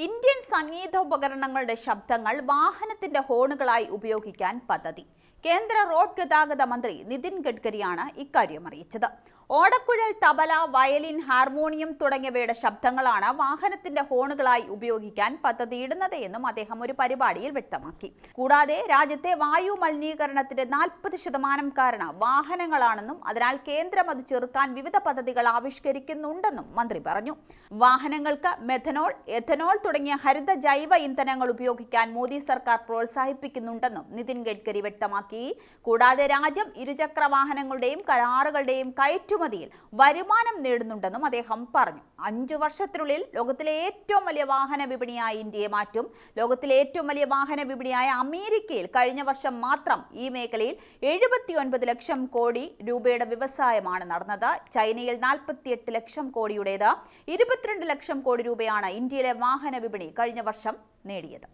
Indian സംഗീതോപകരണങ്ങളുടെ ശബ്ദങ്ങൾ വാഹനത്തിന്റെ ഹോണുകളായി ഉപയോഗിക്കാൻ പദ്ധതി. കേന്ദ്ര റോഡ് ഗതാഗത മന്ത്രി നിതിൻ ഗഡ്കരിയാണ് ഇക്കാര്യം അറിയിച്ചത്. ഓടക്കുഴൽ, തബല, വയലിൻ, ഹാർമോണിയം തുടങ്ങിയവയുടെ ശബ്ദങ്ങളാണ് വാഹനത്തിന്റെ ഹോണുകളായി ഉപയോഗിക്കാൻ പദ്ധതിയിടുന്നത് എന്നും അദ്ദേഹം ഒരു പരിപാടിയിൽ വ്യക്തമാക്കി. കൂടാതെ രാജ്യത്തെ വായു മലിനീകരണത്തിന്റെ 40% കാരണം വാഹനങ്ങളാണെന്നും അതിനാൽ കേന്ദ്രം അത് ചെറുക്കാൻ വിവിധ പദ്ധതികൾ ആവിഷ്കരിക്കുന്നുണ്ടെന്നും മന്ത്രി പറഞ്ഞു. വാഹനങ്ങൾക്ക് മെഥനോൾ, എഥനോൾ തുടങ്ങിയ ഹരിത ജൈവ ഇന്ധനങ്ങൾ ഉപയോഗിക്കാൻ മോദി സർക്കാർ പ്രോത്സാഹിപ്പിക്കുന്നുണ്ടെന്നും നിതിൻ ഗഡ്കരി വ്യക്തമാക്കി. കൂടാതെ രാജ്യം ഇരുചക്ര വാഹനങ്ങളുടെയും കരാറുകളുടെയും കയറ്റുമതിയിൽ വരുമാനം നേടുന്നുണ്ടെന്നും അദ്ദേഹം പറഞ്ഞു. 5 വർഷത്തിനുള്ളിൽ ലോകത്തിലെ ഏറ്റവും വലിയ വാഹന വിപണിയായ ഇന്ത്യയെ മാറ്റും. ലോകത്തിലെ ഏറ്റവും വലിയ വാഹന വിപണിയായ അമേരിക്കയിൽ കഴിഞ്ഞ വർഷം മാത്രം ഈ മേഖലയിൽ 79 ലക്ഷം കോടി രൂപയുടെ വ്യവസായമാണ് നടന്നത്. ചൈനയിൽ 48 ലക്ഷം കോടിയുടേത്. 22 ലക്ഷം കോടി രൂപയാണ് ഇന്ത്യയിലെ വാഹന വിപണി കഴിഞ്ഞ വർഷം നേടിയത്.